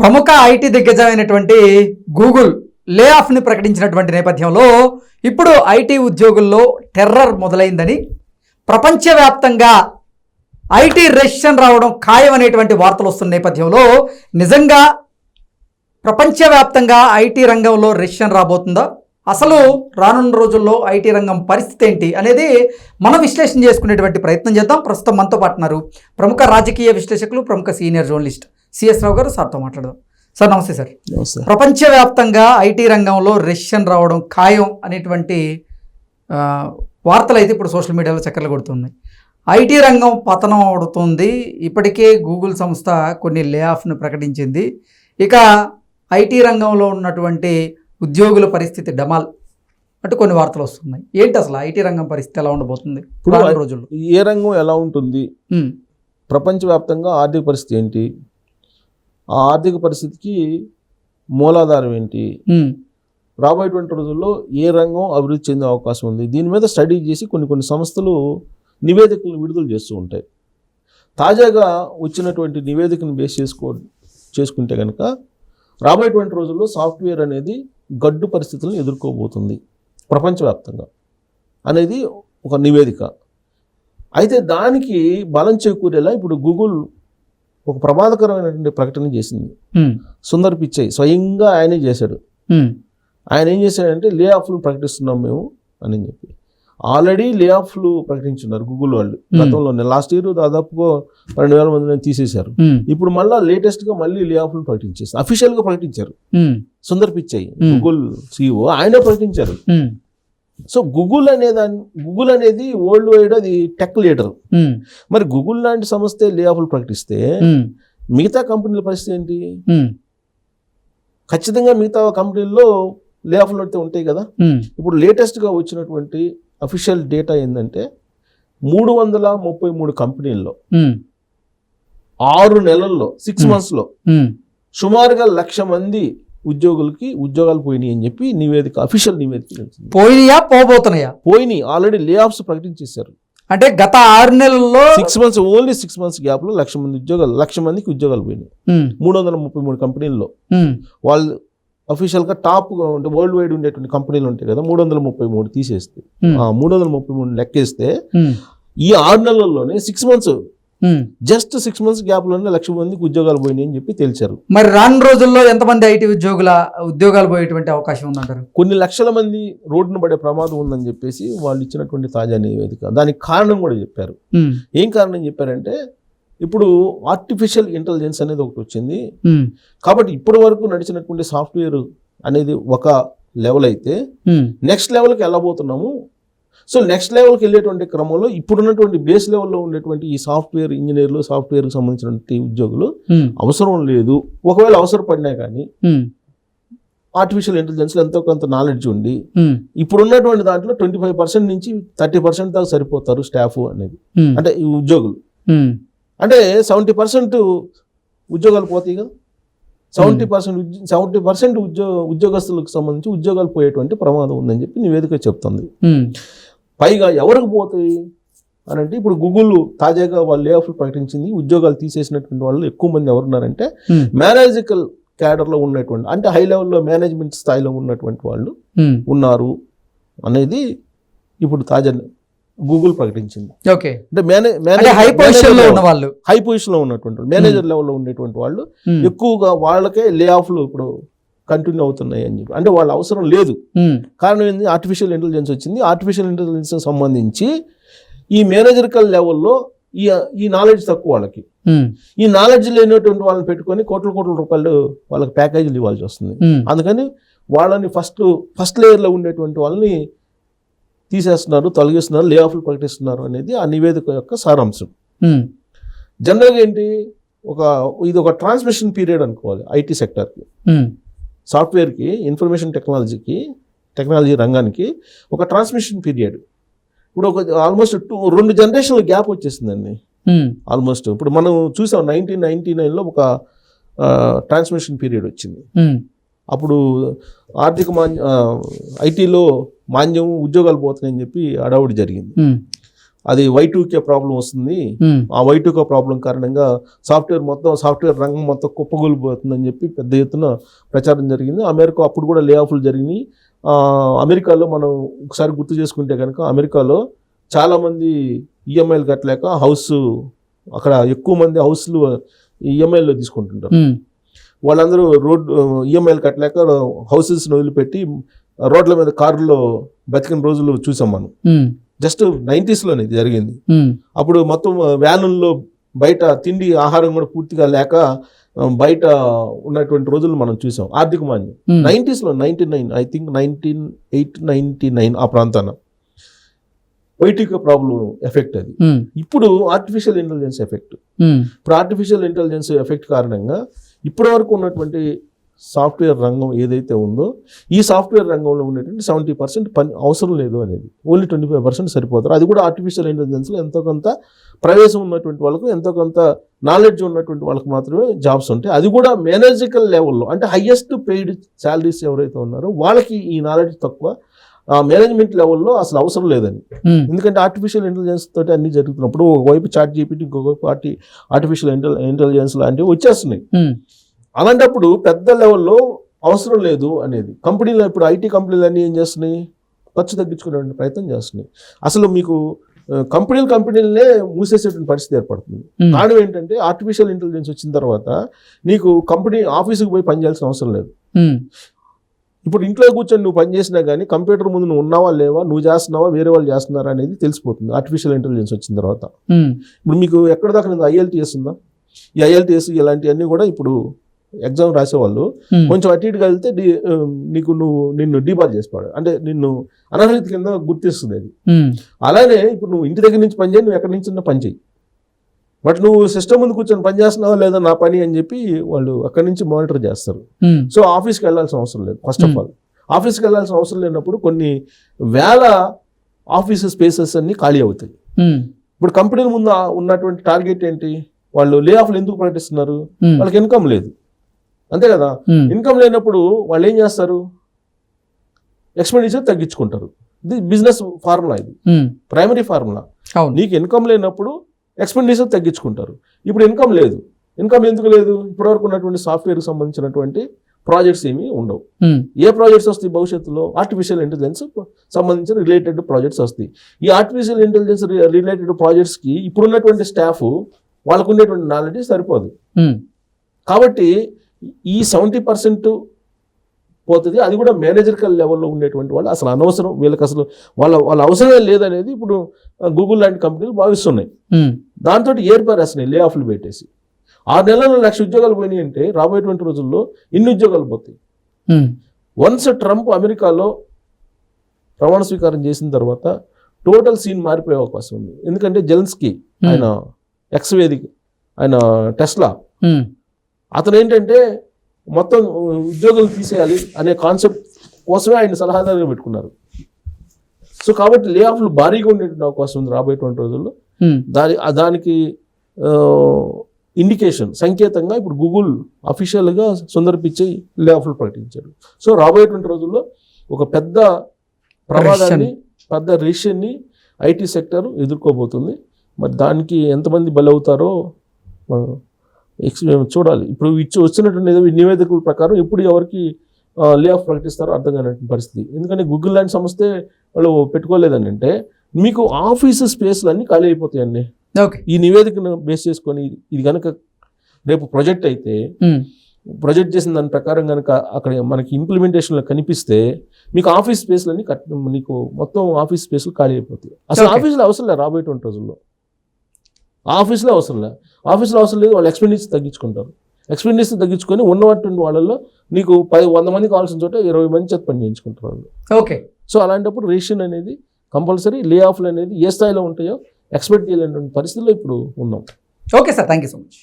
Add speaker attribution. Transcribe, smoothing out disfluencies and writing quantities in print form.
Speaker 1: ప్రముఖ IT దిగ్గజమైనటువంటి Google లే ఆఫ్ని ప్రకటించినటువంటి నేపథ్యంలో ఇప్పుడు ఐటీ ఉద్యోగుల్లో టెర్రర్ మొదలైందని, ప్రపంచవ్యాప్తంగా ఐటీ రెసిషన్ రావడం ఖాయం అనేటువంటి వార్తలు వస్తున్న నేపథ్యంలో నిజంగా ప్రపంచవ్యాప్తంగా ఐటీ రంగంలో రెసిషన్ రాబోతుందా, అసలు రానున్న రోజుల్లో ఐటీ రంగం పరిస్థితి ఏంటి అనేది మనం విశ్లేషణ చేసుకునేటువంటి ప్రయత్నం చేద్దాం. ప్రస్తుతం మనతో పాటు ఉన్నారు ప్రముఖ రాజకీయ విశ్లేషకులు, ప్రముఖ సీనియర్ జర్నలిస్ట్ సిఎస్ రావు గారు. సార్తో మాట్లాడదాం. సార్ నమస్తే. సార్, ప్రపంచవ్యాప్తంగా ఐటీ రంగంలో రెసిషన్ రావడం ఖాయం అనేటువంటి వార్తలు అయితే ఇప్పుడు సోషల్ మీడియాలో చక్కర్లు కొడుతున్నాయి. ఐటీ రంగం పతనం అవుతుంది. ఇప్పటికే గూగుల్ సంస్థ కొన్ని లే ఆఫ్ను ప్రకటించింది. ఇక ఐటీ రంగంలో ఉన్నటువంటి ఉద్యోగుల పరిస్థితి డమాల్ అంటే కొన్ని వార్తలు వస్తున్నాయి. ఏంటి అసలు ఐటీ రంగం పరిస్థితి ఎలా ఉండబోతుంది ఇప్పుడు రోజుల్లో?
Speaker 2: ఏ రంగం ఎలా ఉంటుంది, ప్రపంచవ్యాప్తంగా ఆర్థిక పరిస్థితి ఏంటి, ఆ ఆర్థిక పరిస్థితికి మూలాధారం ఏంటి, రాబోయేటువంటి రోజుల్లో ఏ రంగం అభివృద్ధి చెందే అవకాశం ఉంది, దీని మీద స్టడీ చేసి కొన్ని సంస్థలు నివేదికలను విడుదల చేస్తూ ఉంటాయి. తాజాగా వచ్చినటువంటి నివేదికను బేస్ చేసుకుంటే కనుక రాబోయేటువంటి రోజుల్లో సాఫ్ట్వేర్ అనేది గడ్డు పరిస్థితులను ఎదుర్కోబోతుంది ప్రపంచవ్యాప్తంగా అనేది ఒక నివేదిక. అయితే దానికి బలం చేకూరేలా ఇప్పుడు గూగుల్ ఒక ప్రమాదకరమైనటువంటి ప్రకటన చేసింది. సుందర్ పిచ్చై స్వయంగా ఆయనే చేశాడు. ఆయన ఏం చేశాడంటే లే ఆఫ్లు ప్రకటిస్తున్నాం మేము అని చెప్పి. ఆల్రెడీ లే ఆఫ్లు ప్రకటించున్నారు గూగుల్ వాళ్ళు గతంలోనే. లాస్ట్ ఇయర్ దాదాపుగా 12,000 మందిని తీసేశారు. ఇప్పుడు మళ్ళీ లేటెస్ట్గా మళ్ళీ లే ఆఫ్లు ప్రకటించేస్తారు, అఫీషియల్గా ప్రకటించారు. సుందర్ పిచ్చై గూగుల్ CEO ఆయనే ప్రకటించారు. సో గూగుల్ అనేది వరల్డ్ వైడ్ అది టెక్ లీడర్. మరి గూగుల్ లాంటి సంస్థ లే ఆఫ్లు ప్రకటిస్తే మిగతా కంపెనీల పరిస్థితి ఏంటి? ఖచ్చితంగా మిగతా కంపెనీల్లో లే ఆఫ్లు అయితే ఉంటాయి కదా. ఇప్పుడు లేటెస్ట్గా వచ్చినటువంటి అఫీషియల్ డేటా ఏంటంటే 333 కంపెనీల్లో 6 నెలల్లో 6 monthsలో సుమారుగా 1,00,000 మంది ఉద్యోగులకి ఉద్యోగాలు పోయినాయి అని చెప్పి నివేదిక, అఫీషియల్ నివేదిక. పోయినాయి ఆల్రెడీ లే ఆఫ్స్ ప్రకటించేశారు.
Speaker 1: అంటే గత 6 నెలల్లో
Speaker 2: 6 months, ఓన్లీ 6 months గ్యాప్ లో 1,00,000 మందికి ఉద్యోగాలు పోయినాయి 333 కంపెనీల్లో. వాళ్ళు అఫీషియల్ గా టాప్ అంటే వరల్డ్ వైడ్ ఉండేటువంటి కంపెనీలు ఉంటాయి కదా, 333 తీసేస్తే 333 లెక్కేస్తే ఈ 6 నెలల్లోనే 6 months, జస్ట్ 6 months గ్యాప్ లోనే 1,00,000 మందికి ఉద్యోగాలు పోయినాయి అని చెప్పి తెలిసారు.
Speaker 1: మరి రాను రోజుల్లో ఎంతమంది ఐటీ ఉద్యోగాలు పోయేటువంటి అవకాశం ఉందంటారు?
Speaker 2: కొన్ని లక్షల మంది రోడ్డును పడే ప్రమాదం ఉందని చెప్పేసి వాళ్ళు ఇచ్చినటువంటి తాజా నివేదిక. దానికి కారణం కూడా చెప్పారు. ఏం కారణం చెప్పారంటే ఇప్పుడు ఆర్టిఫిషియల్ ఇంటెలిజెన్స్ అనేది ఒకటి వచ్చింది. కాబట్టి ఇప్పటి వరకు నడిచినటువంటి సాఫ్ట్వేర్ అనేది ఒక లెవెల్ అయితే నెక్స్ట్ లెవెల్కి వెళ్ళబోతున్నాము. సో నెక్స్ట్ లెవెల్కి వెళ్ళేటువంటి క్రమంలో ఇప్పుడున్నటువంటి బేస్ లెవెల్లో ఉండేటువంటి ఈ సాఫ్ట్వేర్ ఇంజనీర్లు, సాఫ్ట్వేర్కి సంబంధించినటువంటి ఉద్యోగులు అవసరం లేదు. ఒకవేళ అవసరపడినా కానీ ఆర్టిఫిషియల్ ఇంటెలిజెన్స్లో ఎంతో కొంత నాలెడ్జ్ ఉండి ఇప్పుడున్నటువంటి దాంట్లో 25% నుంచి 30% దాకా సరిపోతారు స్టాఫ్ అనేది, అంటే ఈ ఉద్యోగులు. అంటే 70% ఉద్యోగాలు పోతాయి కదా. 70% ఉద్యోగస్తులకు సంబంధించి ఉద్యోగాలు పోయేటువంటి ప్రమాదం ఉందని చెప్పి నివేదిక చెప్తుంది. పైగా ఎవరికి పోతాయి అని అంటే ఇప్పుడు గూగుల్ తాజాగా వాళ్ళు లే ఆఫ్లు ప్రకటించింది. ఉద్యోగాలు తీసేసినటువంటి వాళ్ళు ఎక్కువ మంది ఎవరున్నారంటే మేనేజికల్ క్యాడర్లో ఉన్నటువంటి, అంటే హై లెవెల్లో మేనేజ్మెంట్ స్థాయిలో ఉన్నటువంటి వాళ్ళు ఉన్నారు అనేది ఇప్పుడు తాజా గూగుల్ ప్రకటించింది. అంటే హై పొజిషన్ లో ఉన్నటువంటి మేనేజర్ లెవెల్లో ఉండేటువంటి వాళ్ళు ఎక్కువగా వాళ్ళకే లే ఆఫ్లు ఇప్పుడు కంటిన్యూ అవుతున్నాయి అని చెప్పి. అంటే వాళ్ళ అవసరం లేదు. కారణం ఏంటి? ఆర్టిఫిషియల్ ఇంటెలిజెన్స్ వచ్చింది. ఆర్టిఫిషియల్ ఇంటెలిజెన్స్ సంబంధించి ఈ మేనేజరికల్ లెవెల్లో ఈ నాలెడ్జ్ తక్కువ వాళ్ళకి. ఈ నాలెడ్జ్ లేనటువంటి వాళ్ళని పెట్టుకొని కోట్ల రూపాయలు వాళ్ళకి ప్యాకేజీలు ఇవ్వాల్సి వస్తుంది. అందుకని వాళ్ళని ఫస్ట్ లేయర్లో ఉండేటువంటి వాళ్ళని తీసేస్తున్నారు, తొలగిస్తున్నారు, లే ఆఫ్లు ప్రకటిస్తున్నారు అనేది ఆ నివేదిక యొక్క సారాంశం. జనరల్గా ఏంటి, ఇది ఒక ట్రాన్స్మిషన్ పీరియడ్ అనుకోవాలి ఐటీ సెక్టర్కి, సాఫ్ట్వేర్కి, ఇన్ఫర్మేషన్ టెక్నాలజీ రంగానికి ఒక ట్రాన్స్మిషన్ పీరియడ్. ఇప్పుడు ఆల్మోస్ట్ 2 జనరేషన్ల గ్యాప్ వచ్చేసిందండి ఆల్మోస్ట్. ఇప్పుడు మనం చూసాం 1999లో ఒక ట్రాన్స్మిషన్ పీరియడ్ వచ్చింది. అప్పుడు ఆర్థిక ఐటీలో మాంద్యం, ఉద్యోగాలు పోతున్నాయని చెప్పి అడావుడి జరిగింది. అది Y2K ప్రాబ్లం వస్తుంది, ఆ Y2K ప్రాబ్లం కారణంగా సాఫ్ట్వేర్ రంగం మొత్తం కుప్పగూలిపోతుందని చెప్పి పెద్ద ఎత్తున ప్రచారం జరిగింది. ఆ మేరకు అప్పుడు కూడా లే ఆఫ్లు జరిగినాయి. అమెరికాలో మనం ఒకసారి గుర్తు చేసుకుంటే కనుక అమెరికాలో చాలామంది ఈఎంఐలు కట్టలేక అక్కడ ఎక్కువ మంది హౌస్లు ఈఎంఐలో తీసుకుంటుంటారు. వాళ్ళందరూ ఈఎంఐలు కట్టలేక హౌసెస్ని వదిలిపెట్టి రోడ్ల మీద కారులో బతికిన రోజులు చూసాం మనం. జస్ట్ 90s లోనే ఇది జరిగింది. అప్పుడు మొత్తం వ్యానుల్లో బయట తిండి ఆహారం కూడా పూర్తిగా లేక బయట ఉన్నటువంటి రోజులు మనం చూసాం. ఆర్థిక మాన్యం 90s లో 99 ఐ థింక్ 1999 ఆ ప్రాంతాన Y2K ప్రాబ్లం ఎఫెక్ట్ అది. ఇప్పుడు ఆర్టిఫిషియల్ ఇంటెలిజెన్స్ ఎఫెక్ట్. ఇప్పుడు ఆర్టిఫిషియల్ ఇంటెలిజెన్స్ ఎఫెక్ట్ కారణంగా ఇప్పటి వరకు ఉన్నటువంటి సాఫ్ట్వేర్ రంగం ఏదైతే ఉందో ఈ సాఫ్ట్వేర్ రంగంలో ఉండేటువంటి 70% పని అవసరం లేదు అనేది, ఓన్లీ 25% సరిపోతారు. అది కూడా ఆర్టిఫిషియల్ ఇంటెలిజెన్స్లో ఎంతో కొంత ప్రవేశం ఉన్నటువంటి వాళ్ళకు, ఎంతో కొంత నాలెడ్జ్ ఉన్నటువంటి వాళ్ళకి మాత్రమే జాబ్స్ ఉంటాయి. అది కూడా మేనేజికల్ లెవెల్లో, అంటే హైయెస్ట్ పెయిడ్ శాలరీస్ ఎవరైతే ఉన్నారో వాళ్ళకి ఈ నాలెడ్జ్ తక్కువ. మేనేజ్మెంట్ లెవెల్లో అసలు అవసరం లేదని. ఎందుకంటే ఆర్టిఫిషియల్ ఇంటెలిజెన్స్ తోటి అన్ని జరుగుతున్నప్పుడు ఒకవైపు ChatGPT, ఇంకొక ఆర్టిఫిషియల్ ఇంటెలిజెన్స్ లాంటివి వచ్చేస్తున్నాయి. అలాంటప్పుడు పెద్ద లెవెల్లో అవసరం లేదు అనేది కంపెనీలు, ఇప్పుడు ఐటీ కంపెనీలు అన్నీ ఏం చేస్తున్నాయి, ఖర్చు తగ్గించుకునే ప్రయత్నం చేస్తున్నాయి. అసలు మీకు కంపెనీలనే మూసేసేటువంటి పరిస్థితి ఏర్పడుతుంది. కారణం ఏంటంటే ఆర్టిఫిషియల్ ఇంటెలిజెన్స్ వచ్చిన తర్వాత నీకు కంపెనీ ఆఫీసుకు పోయి పనిచేయాల్సిన అవసరం లేదు. ఇప్పుడు ఇంట్లో కూర్చొని నువ్వు పని చేసినా కానీ కంప్యూటర్ ముందు నువ్వు ఉన్నావా లేవా, నువ్వు చేస్తున్నావా వేరే వాళ్ళు చేస్తున్నారా అనేది తెలిసిపోతుంది ఆర్టిఫిషియల్ ఇంటెలిజెన్స్ వచ్చిన తర్వాత. ఇప్పుడు మీకు ఎక్కడ దాకా IELTS ఉందా, ఈ IELTS ఇలాంటివన్నీ కూడా ఇప్పుడు ఎగ్జామ్ రాసేవాళ్ళు కొంచెం అటు ఇటుగా వెళ్తే నిన్ను డీబార్ చేసిపోయాడు, అంటే నిన్ను అనర్హత కింద గుర్తిస్తుంది అది. అలానే ఇప్పుడు నువ్వు ఇంటి దగ్గర నుంచి పని చేయి, నువ్వు ఎక్కడి నుంచి పని చేయి, బట్ నువ్వు సిస్టమ్ ముందు కూర్చొని పని చేస్తున్నావా లేదా నా పని అని చెప్పి వాళ్ళు అక్కడి నుంచి మానిటర్ చేస్తారు. సో ఆఫీస్కి వెళ్ళాల్సిన అవసరం లేదు. ఫస్ట్ ఆఫ్ ఆల్ ఆఫీస్కి వెళ్ళాల్సిన అవసరం లేనప్పుడు కొన్ని వేల ఆఫీస్ స్పేసెస్ అన్ని ఖాళీ అవుతాయి. ఇప్పుడు కంపెనీల ముందు ఉన్నటువంటి టార్గెట్ ఏంటి, వాళ్ళు లే ఆఫ్లు ఎందుకు ప్రకటిస్తున్నారు, వాళ్ళకి ఇన్కమ్ లేదు, అంతే కదా. ఇన్కమ్ లేనప్పుడు వాళ్ళు ఏం చేస్తారు, ఎక్స్పెండిచర్ తగ్గించుకుంటారు. ఇది బిజినెస్ ఫార్ములా, ఇది ప్రైమరీ ఫార్ములా. నీకు ఇన్కమ్ లేనప్పుడు ఎక్స్పెండిచర్ తగ్గించుకుంటారు. ఇప్పుడు ఇన్కమ్ లేదు. ఇన్కమ్ ఎందుకు లేదు, ఇప్పటివరకు ఉన్నటువంటి సాఫ్ట్వేర్కి సంబంధించినటువంటి ప్రాజెక్ట్స్ ఏమీ ఉండవు. ఏ ప్రాజెక్ట్స్ వస్తాయి భవిష్యత్తులో, ఆర్టిఫిషియల్ ఇంటెలిజెన్స్ సంబంధించిన రిలేటెడ్ ప్రాజెక్ట్స్ వస్తాయి. ఈ ఆర్టిఫిషియల్ ఇంటెలిజెన్స్ రిలేటెడ్ ప్రాజెక్ట్స్కి ఇప్పుడున్నటువంటి స్టాఫ్ వాళ్ళకు ఉండేటువంటి నాలెడ్జ్ సరిపోదు. కాబట్టి ఈ 70% పోతుంది. అది కూడా మేనేజరికల్ లెవెల్లో ఉండేటువంటి వాళ్ళు అసలు అనవసరం, వీళ్ళకి అసలు వాళ్ళ అవసరమే లేదనేది ఇప్పుడు గూగుల్ లాంటి కంపెనీలు భావిస్తున్నాయి. దాంతో ఏర్పరేస్తున్నాయి లే ఆఫ్లు పెట్టేసి. 6 నెలల్లో 1,00,000 ఉద్యోగాలు పోయినాయి అంటే రాబోయేటువంటి రోజుల్లో ఇన్ని ఉద్యోగాలు పోతాయి. వన్స్ ట్రంప్ అమెరికాలో ప్రమాణ స్వీకారం చేసిన తర్వాత టోటల్ సీన్ మారిపోయే అవకాశం ఉంది. ఎందుకంటే జెలెన్స్కీ ఆయన వేదిక, ఆయన టెస్లా, అతను ఏంటంటే మొత్తం ఉద్యోగులు తీసేయాలి అనే కాన్సెప్ట్ కోసమే ఆయన సలహాదారుగా పెట్టుకున్నారు. సో కాబట్టి లే ఆఫ్లు భారీగా ఉండేటువంటి అవకాశం ఉంది రాబోయేటువంటి రోజుల్లో. దానికి ఇండికేషన్, సంకేతంగా ఇప్పుడు గూగుల్ అఫీషియల్గా సుందర్ పిచ్చై లే ఆఫ్లు ప్రకటించారు. సో రాబోయేటువంటి రోజుల్లో ఒక పెద్ద ప్రమాదాన్ని, పెద్ద రిషన్ని ఐటీ సెక్టర్ ఎదుర్కోబోతుంది. మరి దానికి ఎంతమంది బలవుతారో చూడాలి. ఇప్పుడు వచ్చినటువంటి నివేదికల ప్రకారం ఎప్పుడు ఎవరికి లే ఆఫ్ ప్రకటిస్తారో అర్థం కానటువంటి పరిస్థితి. ఎందుకంటే గూగుల్ లాంటి సంస్థే వాళ్ళు పెట్టుకోలేదని అంటే మీకు ఆఫీస్ స్పేస్లు అన్నీ ఖాళీ అయిపోతాయండి. ఈ నివేదికను బేస్ చేసుకొని ఇది కనుక రేపు ప్రాజెక్ట్ అయితే, ప్రాజెక్ట్ చేసిన దాని ప్రకారం కనుక అక్కడ మనకి ఇంప్లిమెంటేషన్లో కనిపిస్తే మీకు ఆఫీస్ స్పేస్లు అన్నీ నీకు మొత్తం ఆఫీస్ స్పేస్లు ఖాళీ అయిపోతాయి. అసలు ఆఫీసులో అవసరం లేదు రాబోయేటువంటి రోజుల్లో. ఆఫీస్లో అవసరం లేదు. వాళ్ళు ఎక్స్పెండిచర్ తగ్గించుకుంటారు. ఎక్స్పెండిచర్ తగ్గించుకొని ఉన్నటువంటి వాళ్ళల్లో నీకు 100 మంది కావాల్సిన చోట 20 మంది చేత పని చేయించుకుంటారు వాళ్ళు.
Speaker 1: ఓకే. సో
Speaker 2: అలాంటప్పుడు రేషన్ అనేది కంపల్సరీ, లే ఆఫ్లు అనేది ఏ స్థాయిలో ఉంటాయో ఎక్స్పెక్ట్ చేయలేనటువంటి పరిస్థితుల్లో ఇప్పుడు ఉన్నాం.
Speaker 1: Okay sir, thank you so much.